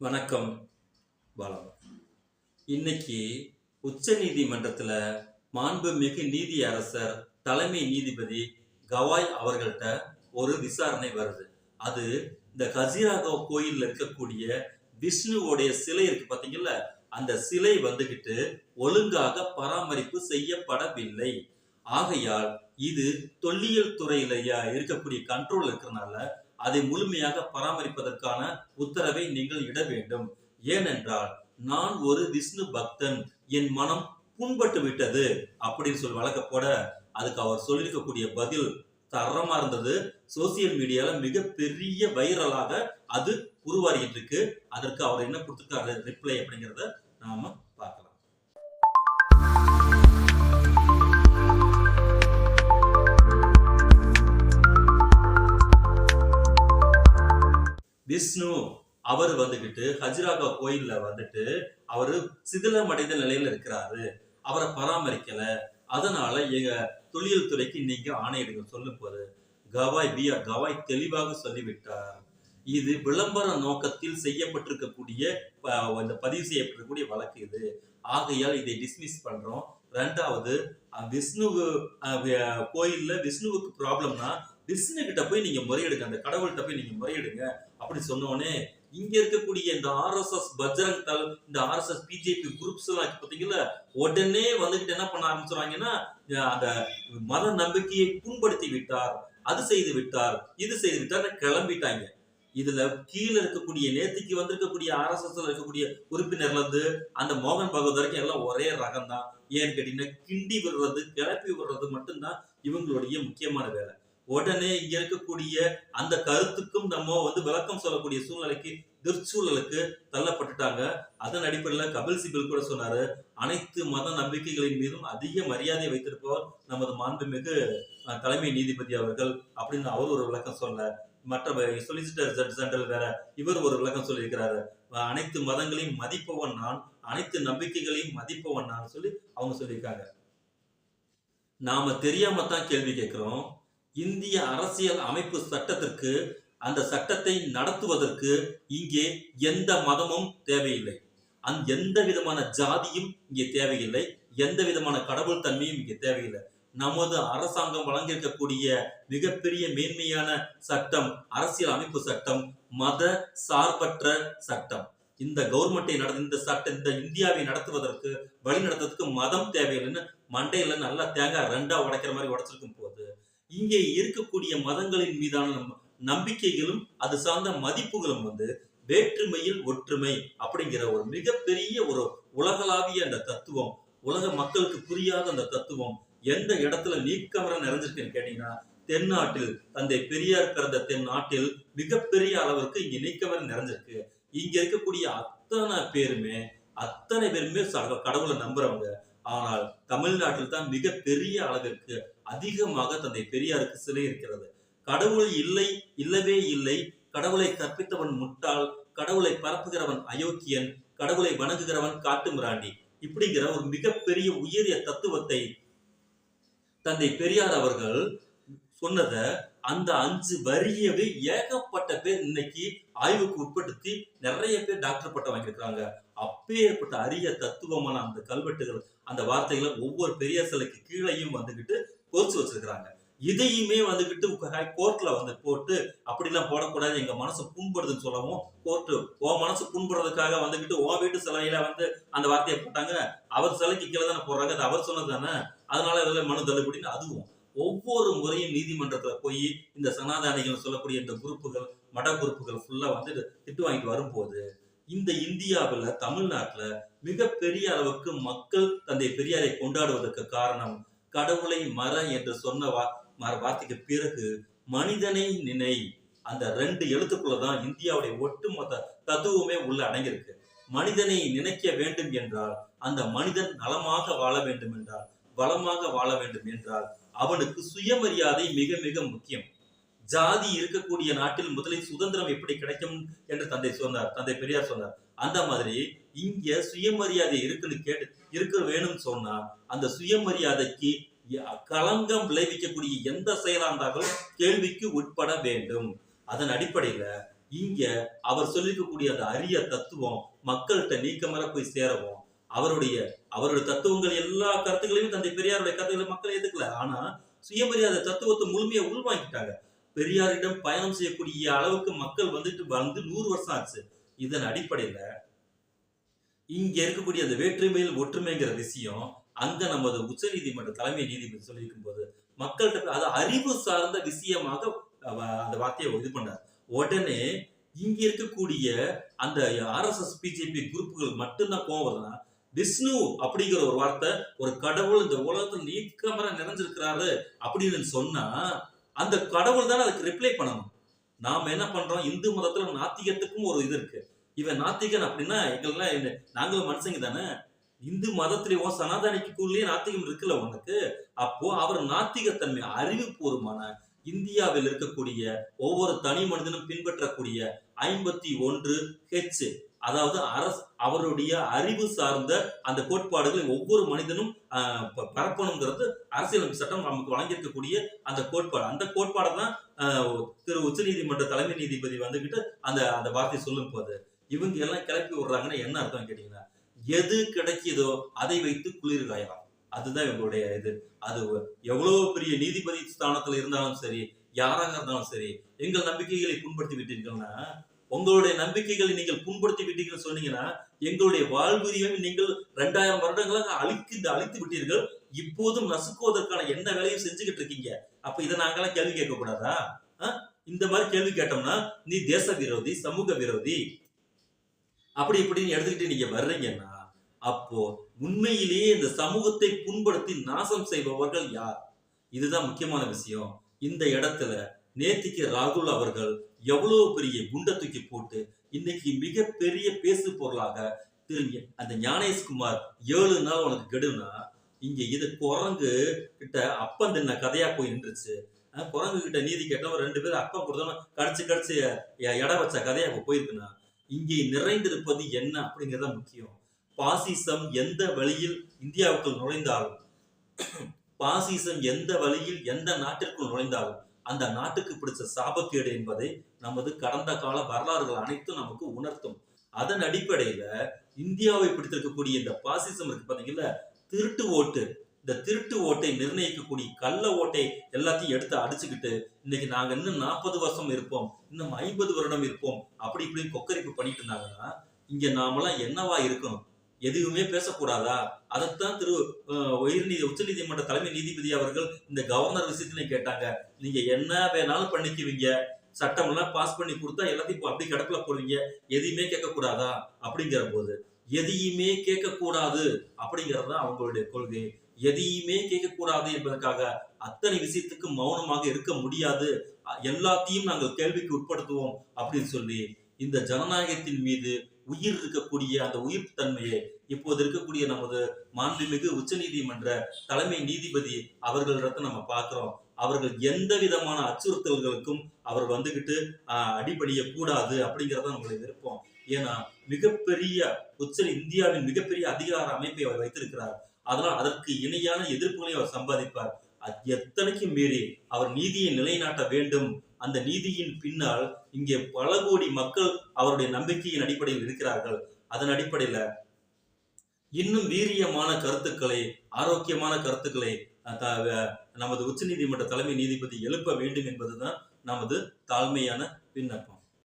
வணக்கம். வளம். இன்னைக்கு உச்ச நீதிமன்றத்துல மாண்புமிகு நீதியரசர் தலைமை நீதிபதி கவாய் அவர்கள்ட்ட ஒரு விசாரணை வருது. அது இந்த கஜிராகோ கோயில்ல இருக்கக்கூடிய விஷ்ணுவோடைய சிலை இருக்கு பாத்தீங்கல்ல, அந்த சிலை வந்துகிட்டு ஒழுங்காக பராமரிப்பு செய்யப்படவில்லை. ஆகையால் இது தொல்லியல் துறையில இருக்கக்கூடிய கண்ட்ரோல் இருக்கிறனால அதை முழுமையாக பராமரிப்பதற்கான உத்தரவை நீங்கள் இட வேண்டும். ஏனென்றால் நான் ஒரு விஷ்ணு பக்தன், என் மனம் புண்பட்டு விட்டது அப்படின்னு சொல்லி வழக்க போட, அதுக்கு அவர் சொல்லியிருக்கக்கூடிய பதில் தரமா இருந்தது. சோசியல் மீடியால மிகப்பெரிய வைரலாக அது உருவாகிட்டு இருக்கு. அதற்கு அவர் என்ன கொடுத்திருக்காரு ரிப்ளை அப்படிங்கிறத நாம பார்க்கலாம். விஷ்ணு அவர் வந்துகிட்டு ஹஜ்ராகோ கோயில்ல வந்துட்டு அவரு சிதிலமடைந்த நிலையில இருக்கிறாரு. அவரை பராமரிக்கல. அதனால எங்க தொழில் துறைக்கு நீங்க ஆணையிடுங்க சொல்லும் போது கவாய் தெளிவாக சொல்லிவிட்டார். இது விளம்பர நோக்கத்தில் செய்யப்பட்டிருக்கக்கூடிய பதிவு செய்யப்பட்டிருக்கக்கூடிய வழக்கு இது. ஆகையால் இதை டிஸ்மிஸ் பண்றோம். ரெண்டாவது, விஷ்ணு கோயில்ல விஷ்ணுவுக்கு ப்ராப்ளம்னா விஷ்ணு கிட்ட போய் நீங்க முறையிடுங்க, அந்த கடவுள்கிட்ட போய் நீங்க முறையிடுங்க அப்படி சொன்னோடனே இங்க இருக்கக்கூடிய இந்த ஆர்எஸ்எஸ் பஜ்ரங் தள், இந்த ஆர்எஸ்எஸ் பிஜேபி குரூப்ஸ் எல்லாம் பாத்தீங்களா, உடனே வந்துகிட்டு என்ன பண்ண ஆரம்பிச்சுறாங்கன்னா, அந்த மத நம்பிக்கையை புண்படுத்தி விட்டார், அது செய்து விட்டார், இது செய்து விட்டார் கிளம்பிட்டாங்க. இதுல கீழே இருக்கக்கூடிய நேத்திக்கு வந்திருக்கக்கூடிய ஆர்எஸ்எஸ் இருக்கக்கூடிய உறுப்பினர்ல இருந்து அந்த மோகன் பகவத் வரைக்கும் எல்லாம் ஒரே ரகம் தான். ஏன்னு கேட்டீங்கன்னா, கிண்டி விடுறது கிளப்பி விடுறது மட்டும்தான் இவங்களுடைய முக்கியமான வேலை. உடனே இங்க இருக்கக்கூடிய அந்த கருத்துக்கும் நம்ம விளக்கம் சொல்லக்கூடிய சூழ்நிலைக்கு துர்ச்சூழலுக்கு தள்ளப்பட்டுட்டாங்க. அதன் அடிப்படையில் கபில் சிபில் கூட சொன்னாரு, அனைத்து மத நம்பிக்கைகளின் மீதும் அதிக மரியாதை வைத்திருப்பவர் நமது மாண்புமிகு தலைமை நீதிபதி அவர்கள் அப்படின்னு அவர் ஒரு விளக்கம் சொல்ல, மற்ற சொலிசிட்டர் ஜெனரல் வேற இவர் ஒரு விளக்கம் சொல்லியிருக்கிறாரு. அனைத்து மதங்களையும் மதிப்பவன் நான், அனைத்து நம்பிக்கைகளையும் மதிப்பவன் நான் சொல்லி அவங்க சொல்லியிருக்காங்க. நாம தெரியாம தான் கேள்வி கேட்கிறோம். இந்திய அரசியல் அமைப்பு சட்டத்திற்கு, அந்த சட்டத்தை நடத்துவதற்கு இங்கே எந்த மதமும் தேவையில்லை, எந்த விதமான ஜாதியும் இங்கே தேவையில்லை, எந்த விதமான கடவுள் தன்மையும் இங்கே தேவையில்லை. நமது அரசாங்கம் வழங்கியிருக்கக்கூடிய மிகப்பெரிய மேன்மையான சட்டம் அரசியல் அமைப்பு சட்டம், மத சார்பற்ற சட்டம். இந்த கவர்மெண்டை இந்த சட்டம், இந்த இந்தியாவை நடத்துவதற்கு வழி நடத்துவதற்கு மதம் தேவையில்லைன்னு மண்டையில நல்லா தேங்காய் ரெண்டா உடைக்கிற மாதிரி உடைச்சிருக்கும் போது, இங்கே இருக்கக்கூடிய மதங்களின் மீதான நம்பிக்கைகளும் அது சார்ந்த மதிப்புகளும் வேற்றுமையில் ஒற்றுமை அப்படிங்கிற ஒரு மிகப்பெரிய ஒரு உலகளாவிய அந்த தத்துவம், உலக மக்களுக்கு புரியாத அந்த தத்துவம் எந்த இடத்துல நீக்கமர நிறைஞ்சிருக்குன்னு கேட்டீங்கன்னா, தென்னாட்டில் தந்தை பெரியார் பிறந்த தென்னாட்டில் மிகப்பெரிய அளவுக்கு இங்க நீக்கமர நிறைஞ்சிருக்கு. இங்க இருக்கக்கூடிய அத்தனை பேருமே கடவுளை நம்புறவங்க. ஆனால் தமிழ்நாட்டில் தான் மிகப்பெரிய அளவிற்கு அதிகமாக தந்தை பெரியாருக்கு சிலை இருக்கிறது. கடவுள் இல்லவே இல்லை, கடவுளை கற்பித்தவன் முட்டாள், கடவுளை பரப்புகிறவன் அயோக்கியன், கடவுளை வணங்குகிறவன் காட்டு மிராண்டி இப்படிங்கிற ஒரு மிகப்பெரிய உயரிய தத்துவத்தை தந்தை பெரியார் அவர்கள் சொன்னத அந்த 5 வரியவே ஏகப்பட்ட பேர் இன்னைக்கு ஆய்வுக்கு உட்படுத்தி நிறைய பேர் டாக்டர் பட்டம் வாங்கியிருக்காங்க. அப்பேற்பட்ட அரிய தத்துவமான அந்த கல்வெட்டுகள், அந்த வார்த்தைகளை ஒவ்வொரு பெரியார் சிலைக்கு கீழையும் பொறிச்சு வச்சிருக்கிறாங்க. இதையுமே கோர்ட்ல போட்டு அப்படிலாம் போடக்கூடாது, எங்க மனசு புண்படுதுன்னு சொல்லவும் கோர்ட்டு உன் மனசு புண்படுறதுக்காக உன் வீட்டு சிலையில அந்த வார்த்தையை போட்டாங்க. அவர் சிலைக்கு கீழே தானே போடுறாங்க, அது அவர் சொன்னது தானே, அதனால மனு தள்ளுபடின்னு அதுவும் ஒவ்வொரு முறையும் நீதிமன்றத்துல போய் இந்த சனாதானிகள் சொல்லக்கூடிய இந்த குரூப்புகள், மட குரூப்புகள் ஃபுல்லா திட்டு வாங்கிட்டு வரும்போது, இந்த இந்தியாவில் தமிழ்நாட்டுல மிகப்பெரிய அளவுக்கு மக்கள் தந்தை பெரியாரை கொண்டாடுவதற்கு காரணம், கடவுளை மற என்று சொன்ன வார்த்தைக்கு பிறகு மனிதனை நினை, அந்த 2 எழுத்துக்குள்ளதான் இந்தியாவுடைய ஒட்டுமொத்த தத்துவமே உள்ள அடங்கியிருக்கு. மனிதனை நினைக்க வேண்டும் என்றால், அந்த மனிதன் நலமாக வாழ வேண்டும் என்றால், வளமாக வாழ வேண்டும் என்றால் அவனுக்கு சுயமரியாதை மிக மிக முக்கியம். ஜாதி இருக்கக்கூடிய நாட்டில் முதலில் சுதந்திரம் எப்படி கிடைக்கும் என்று தந்தை பெரியார் சொன்னார். அந்த மாதிரி இங்க சுயமரியாதை இருக்க வேணும்னு சொன்னா, அந்த சுயமரியாதைக்கு களங்கம் விளைவிக்கக்கூடிய எந்த செயலா இருந்தாலும் கேள்விக்கு உட்பட வேண்டும். அதன் அடிப்படையில இங்க அவர் சொல்லிருக்கக்கூடிய அந்த அரிய தத்துவம் மக்கள்கிட்ட நீக்கமர போய் சேரவும், அவருடைய அவருடைய தத்துவங்கள் எல்லா கருத்துக்களையும் தந்தை பெரியாருடைய கருத்துக்களை மக்கள் ஏத்துக்கல. ஆனா சுயமரியாதை தத்துவத்தை முழுமையா உள்வாங்கிட்டாங்க. பெரியாரிடம் பயணம் செய்யக்கூடிய அளவுக்கு மக்கள் வந்து 100 வருஷம் ஆச்சு. இதன் அடிப்படையில இங்க இருக்கக்கூடிய அந்த வேற்றுமையில் ஒற்றுமைங்கிற விஷயம் அங்க நமது உச்சநீதிமன்ற தலைமை நீதிபதி சொல்லியிருக்கும் போது மக்கள்கிட்ட அது அறிவு சார்ந்த விஷயமாக அந்த வார்த்தையை இது பண்ணார். உடனே இங்க இருக்கக்கூடிய அந்த RSS பிஜேபி குரூப்புகள் மட்டும்தான் கோவம் வருதுன்னா, விஷ்ணு அப்படிங்கிற ஒரு வார்த்தை, ஒரு கடவுள் இந்த உலகத்துல நீக்கமர நிறைஞ்சிருக்கிறாரு அப்படின்னு சொன்னா அந்த கடவுள் தானே அதுக்கு ரிப்ளை பண்ணணும். நாம என்ன பண்றோம், இந்து மதத்துல நாத்திகத்துக்கும் ஒரு இது இருக்கு. இவன் நாத்திகன் அப்படின்னா எங்கெல்லாம் நாங்களும் மனுஷங்க தானே. இந்து மதத்திலேயும் சனாதனிக்குள்ளேயே நாத்திகம் இருக்குல்ல உனக்கு. அப்போ அவர் நாத்திகத்தன்மை அறிவுபூர்வமான இந்தியாவில் இருக்கக்கூடிய ஒவ்வொரு தனி மனிதனும் பின்பற்றக்கூடிய 51H, அதாவது அவருடைய அறிவு சார்ந்த அந்த கோட்பாடுகளை ஒவ்வொரு மனிதனும் பரப்பணுங்கிறது அரசியலமைப்பு சட்டம் நமக்கு வழங்கியிருக்கக்கூடிய அந்த கோட்பாடு. அந்த கோட்பாடை தான் திரு உச்ச நீதிமன்ற தலைமை நீதிபதி வந்துகிட்டு அந்த அந்த வார்த்தையை சொல்லும் போது இவங்க எல்லாம் கிளப்பி விடுறாங்கன்னா என்ன அர்த்தம் கேட்டீங்கன்னா, எது கிடைக்குதோ அதை வைத்து குளிர் காயலாம். அதுதான் இவங்களுடைய இது. அது எவ்வளவு பெரிய நீதிபதி ஸ்தானத்துல இருந்தாலும் சரி, யாராக இருந்தாலும் சரி, எங்கள் நம்பிக்கைகளை புண்படுத்தி விட்டீர்கள்னா, உங்களுடைய நம்பிக்கைகளை நீங்கள் புண்படுத்தி விட்டீங்கன்னு சொன்னீங்கன்னா, எங்களுடைய வாழ்வியையும் நீங்கள் 2000 வருடங்களாக அழித்து விட்டீர்கள். இப்போதும் நசுக்குவதற்கான என்ன வேலையும் செஞ்சுக்கிட்டு இருக்கீங்க. அப்ப இதை நாங்கெல்லாம் கேள்வி கேட்க கூடாதா? இந்த மாதிரி கேள்வி கேட்டோம்னா நீ தேச விரோதி, சமூக விரோதி அப்படி இப்படின்னு எடுத்துக்கிட்டு நீங்க வர்றீங்கன்னா, அப்போ உண்மையிலேயே இந்த சமூகத்தை புண்படுத்தி நாசம் செய்பவர்கள் யார்? இதுதான் முக்கியமான விஷயம். இந்த இடத்துல நேத்திக்கு ராகுல் அவர்கள் எவ்வளவு பெரிய குண்டை தூக்கி போட்டு இன்னைக்கு மிகப்பெரிய பேசு பொருளாக திரும்பி அந்த ஞானேஷ்குமார் 7 நாள் உனக்கு கெடுனா, இங்க இது குரங்கு கிட்ட அப்பம் தின்ன கதையா போய் நின்றுச்சு. குரங்கு கிட்ட நீதி கேட்டவன் 2 பேரும் அப்பம் கொடுத்தவன் கடிச்சு எடை வச்ச கதையா போயிருக்குன்னா, இங்கே நிறைந்திருப்பது என்ன அப்படிங்கிறத முக்கியம். பாசிசம் எந்த வழியில் இந்தியாவுக்குள் நுழைந்தாலும், பாசிசம் எந்த வழியில் எந்த நாட்டிற்குள் நுழைந்தாலும் அந்த நாட்டுக்கு பிடிச்ச சாபக்கேடு என்பதை நமது கடந்த கால வரலாறுகள் அனைத்தும் நமக்கு உணர்த்தும். அதன் அடிப்படையில இந்தியாவை பிடித்திருக்கக்கூடிய இந்த பாசிசம் இருக்கு பாத்தீங்களா, திருட்டு ஓட்டு, இந்த திருட்டு ஓட்டை நிர்ணயிக்கக்கூடிய கள்ள ஓட்டை எல்லாத்தையும் எடுத்து அடிச்சுக்கிட்டு இன்னைக்கு நாங்க இன்னும் 40 வருஷம் இருப்போம், இன்னும் 50 வருடம் இருப்போம் அப்படி இப்படின்னு கொக்கரிப்பு பண்ணிட்டு இருந்தாங்கன்னா, இங்க நாமெல்லாம் என்னவா இருக்கணும்? எதுவுமே பேசக்கூடாதா? அதைத்தான் திரு உச்ச நீதிமன்ற தலைமை நீதிபதி அவர்கள் இந்த கவர்னர் விஷயத்துல கேட்டாங்க. நீங்க என்ன வேணாலும் பண்ணிக்குவீங்க, சட்டம் எல்லாம் பாஸ் பண்ணி கொடுத்தா எல்லாத்தையும் அப்படி கிடப்புல போடுவீங்க, எதையுமே கேட்க கூடாதா அப்படிங்கிற போது எதையுமே கேட்க கூடாது அப்படிங்கறது அவங்களுடைய கொள்கை. எதையுமே கேட்கக்கூடாது என்பதற்காக அத்தனை விஷயத்துக்கு மௌனமாக இருக்க முடியாது, எல்லாத்தையும் நாங்கள் கேள்விக்கு உட்படுத்துவோம் அப்படின்னு சொல்லி இந்த ஜனநாயகத்தின் மீது உயிர் இருக்கக்கூடிய அந்த உயிர் தன்மையை இப்போது இருக்கக்கூடிய நமது மாண்புமிகு உச்ச நீதிமன்ற தலைமை நீதிபதி அவர்களிடத்தை நம்ம பார்க்கிறோம். அவர்கள் எந்த விதமான அச்சுறுத்தல்களுக்கும் அவர் வந்துகிட்டு அடிபடிய கூடாது அப்படிங்கறத நம்மளுடைய விருப்பம். ஏன்னா மிகப்பெரிய இந்தியாவின் மிகப்பெரிய அதிகார அமைப்பை அவர் வைத்திருக்கிறார். அதனால் அதற்கு இணையான எதிர்ப்புகளை அவர் சம்பாதிப்பார். எத்தனைக்கும் மீறி அவர் நீதியை நிலைநாட்ட வேண்டும். அந்த நீதியின் பின்னால் இங்கே பல கோடி மக்கள் அவருடைய நம்பிக்கையின் அடிப்படையில் இருக்கிறார்கள். அதன் அடிப்படையில இன்னும் வீரியமான கருத்துக்களை, ஆரோக்கியமான கருத்துக்களை நமது உச்ச நீதிமன்ற தலைமை நீதிபதி எழுப்ப வேண்டும் என்பதுதான் நமது தாழ்மையான விண்ணப்பம்.